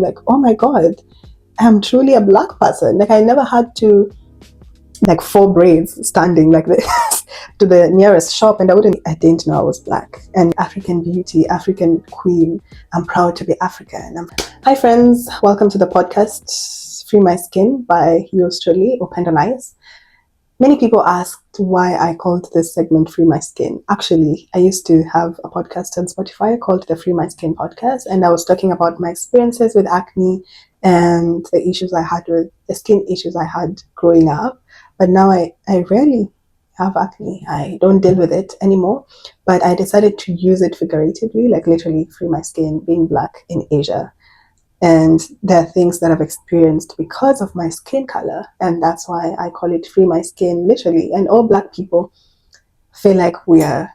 like, oh my God, I'm truly a black person. Like I never had to like 4 braids standing like this to the nearest shop and I didn't know I was black. And African beauty, African queen. I'm proud to be African. Hi friends, welcome to the podcast Free My Skin by yours truly, Upendo Nice. Many people asked why I called this segment Free My Skin. Actually, I used to have a podcast on Spotify called the Free My Skin podcast, and I was talking about my experiences with acne and the issues I had with the skin issues I had growing up. But now I rarely have acne. I don't deal with it anymore, but I decided to use it figuratively, like literally free my skin, being black in Asia. And there are things that I've experienced because of my skin color. And that's why I call it free my skin, literally. And all black people feel like we are,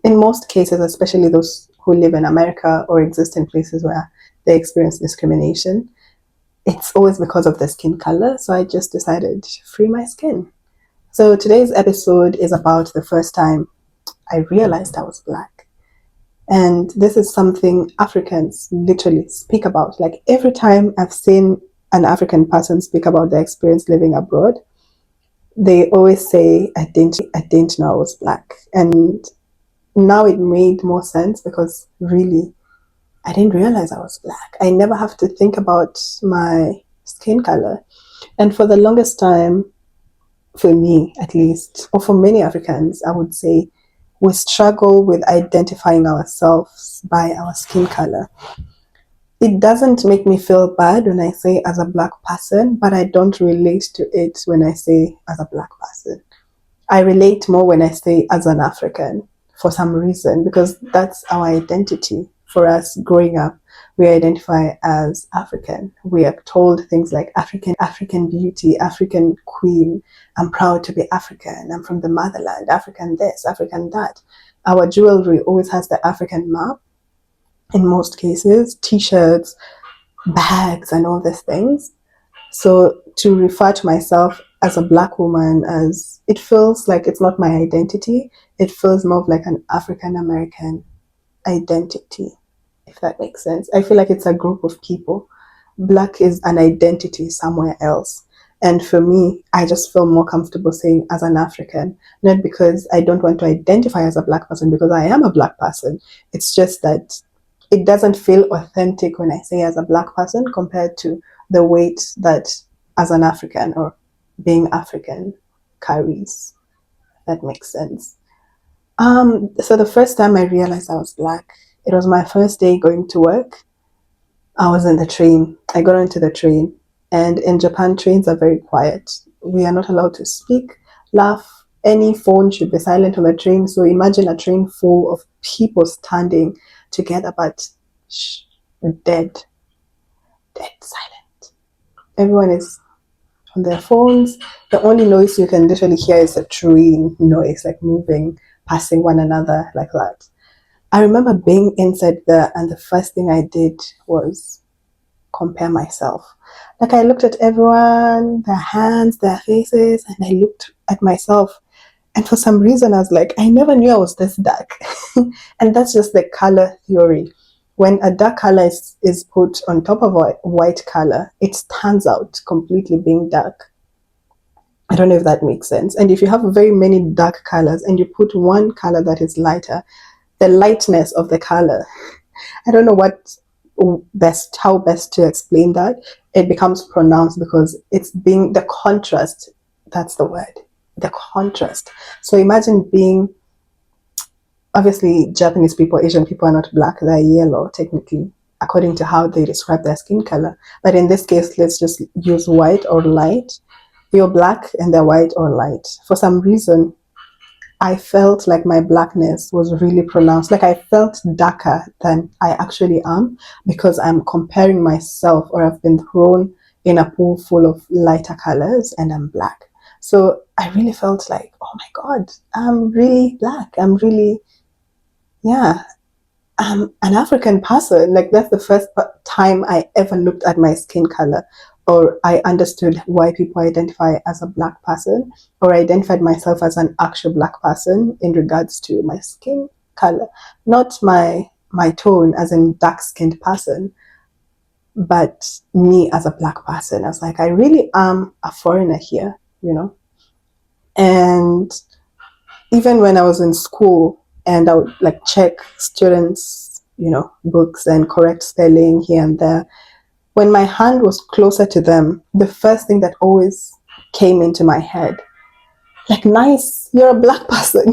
in most cases, especially those who live in America or exist in places where they experience discrimination, it's always because of the skin color. So I just decided free my skin. So today's episode is about the first time I realized I was black. And this is something Africans literally speak about. Like every time I've seen an African person speak about their experience living abroad, they always say, I didn't know I was black. And now it made more sense because really, I didn't realize I was black. I never have to think about my skin color. And for the longest time, for me at least, or for many Africans, I would say, we struggle with identifying ourselves by our skin color. It doesn't make me feel bad when I say as a black person, but I don't relate to it when I say as a black person. I relate more when I say as an African for some reason, because that's our identity. For us growing up, we identify as African. We are told things like African beauty, African queen. I'm proud to be African. I'm from the motherland. African this, African that. Our jewelry always has the African map in most cases, t-shirts, bags, and all these things. So to refer to myself as a black woman, as it feels like it's not my identity, it feels more of like an African American identity, if that makes sense. I feel like it's a group of people. Black is an identity somewhere else. And for me, I just feel more comfortable saying as an African, not because I don't want to identify as a black person, because I am a black person. It's just that it doesn't feel authentic when I say as a black person compared to the weight that as an African or being African carries. That makes sense. So the first time I realized I was black, it was my first day going to work. I was in the train. I got into the train, and in Japan, trains are very quiet. We are not allowed to speak, laugh. Any phone should be silent on the train. So imagine a train full of people standing together, but dead, dead silent. Everyone is on their phones. The only noise you can literally hear is the train noise, like moving, passing one another like that. I remember being inside there, and the first thing I did was compare myself. Like I looked at everyone, their hands, their faces, and I looked at myself. And for some reason, I was like, I never knew I was this dark. And that's just the color theory. When a dark color is put on top of a white color, it stands out completely being dark. I don't know if that makes sense. And if you have very many dark colors and you put one color that is lighter, the lightness of the color, I don't know how best to explain that. It becomes pronounced because it's being the contrast. That's the word, the contrast. So imagine being, obviously Japanese people, Asian people are not black, they're yellow technically, according to how they describe their skin color. But in this case, let's just use white or light. You're black and they're white or light. For some reason, I felt like my blackness was really pronounced. Like I felt darker than I actually am because I'm comparing myself, or I've been thrown in a pool full of lighter colors and I'm black. So I really felt like, oh my God, I'm really black. Yeah, I'm an African person. Like that's the first time I ever looked at my skin color, or I understood why people identify as a black person, or I identified myself as an actual black person in regards to my skin color, not my tone as in dark skinned person. But me as a black person, I was like, I really am a foreigner here, you know? And even when I was in school and I would like check students, books and correct spelling here and there, when my hand was closer to them, the first thing that always came into my head, like, nice, you're a black person.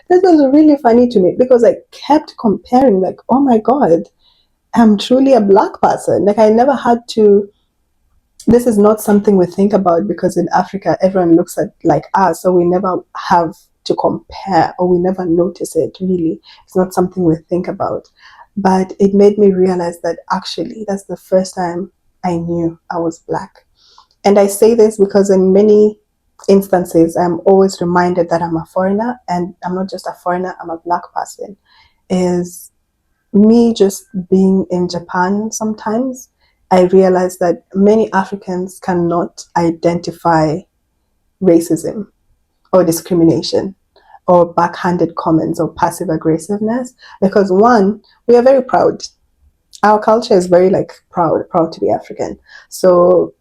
That was really funny to me because I kept comparing, like, oh my God, I'm truly a black person. Like, I never had to. This is not something we think about because in Africa, everyone looks at like us, so we never have to compare or we never notice it really. It's not something we think about. But it made me realize that actually, that's the first time I knew I was black. And I say this because in many instances, I'm always reminded that I'm a foreigner, and I'm not just a foreigner, I'm a black person. Is me just being in Japan sometimes, I realize that many Africans cannot identify racism or discrimination or backhanded comments or passive aggressiveness because one, we are very proud. Our culture is very like proud to be African. So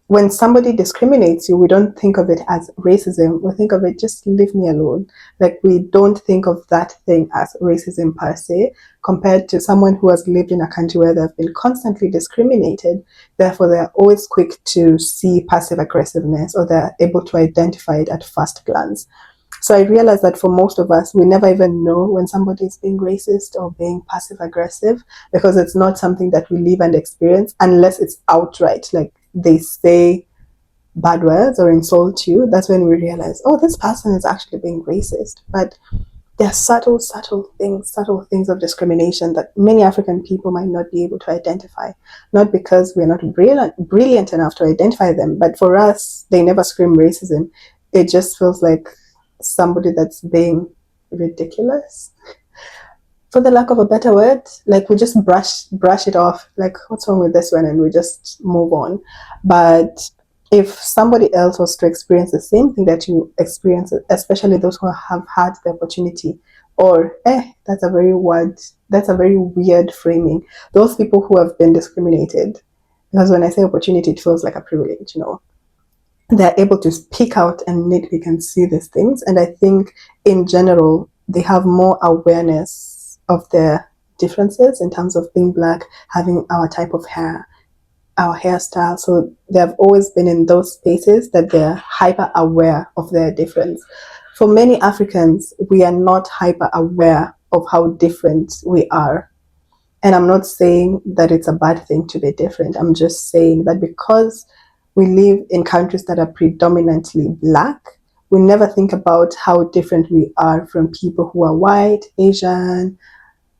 when somebody discriminates you, we don't think of it as racism. We think of it, just leave me alone. Like, we don't think of that thing as racism per se, compared to someone who has lived in a country where they've been constantly discriminated. Therefore, they're always quick to see passive aggressiveness or they're able to identify it at first glance. So I realized that for most of us, we never even know when somebody is being racist or being passive aggressive because it's not something that we live and experience unless it's outright, like they say bad words or insult you. That's when we realize, oh, this person is actually being racist. But there are subtle things of discrimination that many African people might not be able to identify. Not because we're not brilliant enough to identify them, but for us, they never scream racism. It just feels like somebody that's being ridiculous, for the lack of a better word. Like, we just brush it off, like, what's wrong with this one, and we just move on. But if somebody else was to experience the same thing that you experience, especially those who have had the opportunity, or that's a very weird framing, those people who have been discriminated, because when I say opportunity, it feels like a privilege, they're able to speak out and nitpick and see these things. And I think in general, they have more awareness of their differences in terms of being black, having our type of hair, our hairstyle. So they've always been in those spaces that they're hyper aware of their difference. For many Africans, we are not hyper aware of how different we are. And I'm not saying that it's a bad thing to be different. I'm just saying that because we live in countries that are predominantly black, we never think about how different we are from people who are white, Asian,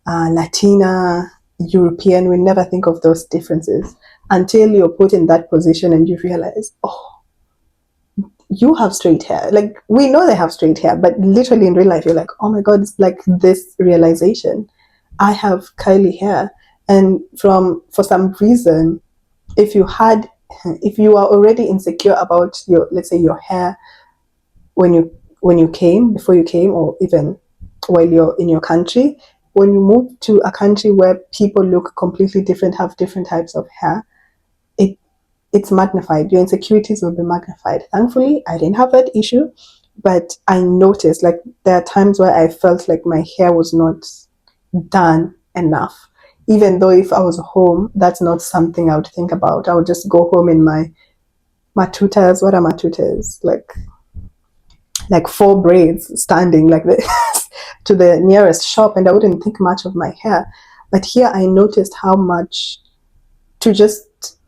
Latina, European. We never think of those differences until you're put in that position and you realize, oh, you have straight hair. Like, we know they have straight hair, but literally in real life, you're like, oh my God, it's like this realization. I have curly hair. And for some reason, if you are already insecure about your, let's say, your hair before you came, or even while you're in your country, when you move to a country where people look completely different, have different types of hair, it it's magnified. Your insecurities will be magnified. Thankfully, I didn't have that issue, but I noticed, like, there are times where I felt like my hair was not done enough. Even though if I was home, that's not something I would think about. I would just go home in my matutas. What are matutas? Like four braids standing like this to the nearest shop, and I wouldn't think much of my hair. But here I noticed how much, to just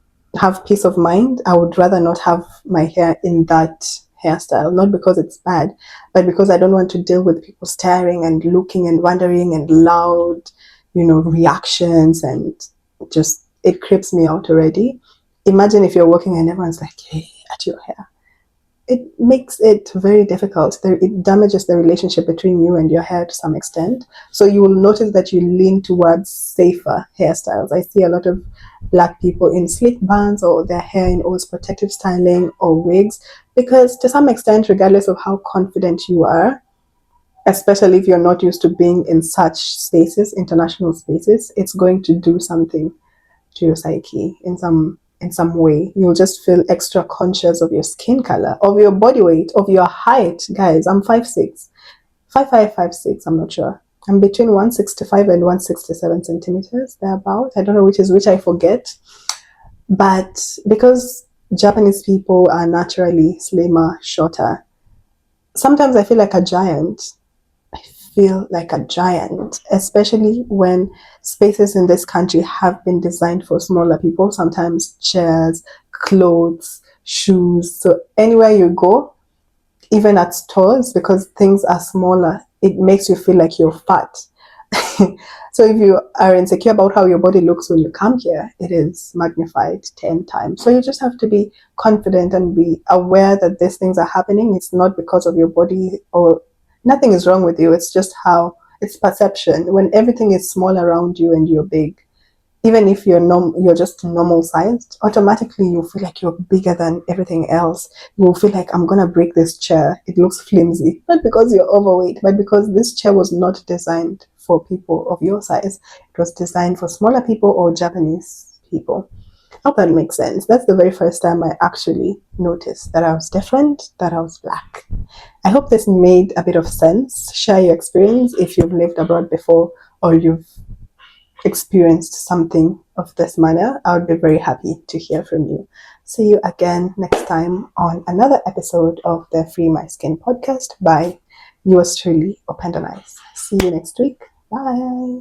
have peace of mind, I would rather not have my hair in that hairstyle. Not because it's bad, but because I don't want to deal with people staring and looking and wondering and loud, reactions, and just, it creeps me out already. Imagine if you're walking and everyone's like, hey, at your hair. It makes it very difficult. It damages the relationship between you and your hair to some extent. So you will notice that you lean towards safer hairstyles. I see a lot of black people in slick bands or their hair in always protective styling or wigs, because to some extent, regardless of how confident you are, especially if you're not used to being in such spaces, international spaces, it's going to do something. to your psyche in some way. You'll just feel extra conscious of your skin color, of your body weight, of your height. Guys, I'm 5'6", 5'5", 5'6", I'm not sure. I'm between 165 and 167 centimeters, thereabout. I don't know which is which, I forget. But because Japanese people are naturally slimmer, shorter, sometimes I feel like a giant. I feel like a giant, especially when spaces in this country have been designed for smaller people. Sometimes chairs, clothes, shoes. So anywhere you go, even at stores, because things are smaller, it makes you feel like you're fat. So if you are insecure about how your body looks when you come here, it is magnified 10 times. So you just have to be confident and be aware that these things are happening. It's not because of your body, or nothing is wrong with you. It's just how it's perception. When everything is small around you and you're big, even if you're just normal sized, automatically you feel like you're bigger than everything else. You will feel like, I'm gonna break this chair. It looks flimsy. Not because you're overweight, but because this chair was not designed for people of your size. It was designed for smaller people or Japanese people. I hope that makes sense. That's the very first time I actually noticed that I was different, that I was black. I hope this made a bit of sense. Share your experience if you've lived abroad before, or you've experienced something of this manner. I would be very happy to hear from you. See you again next time on another episode of the Free My Skin podcast by yours truly, Openda Nice. See you next week. Bye.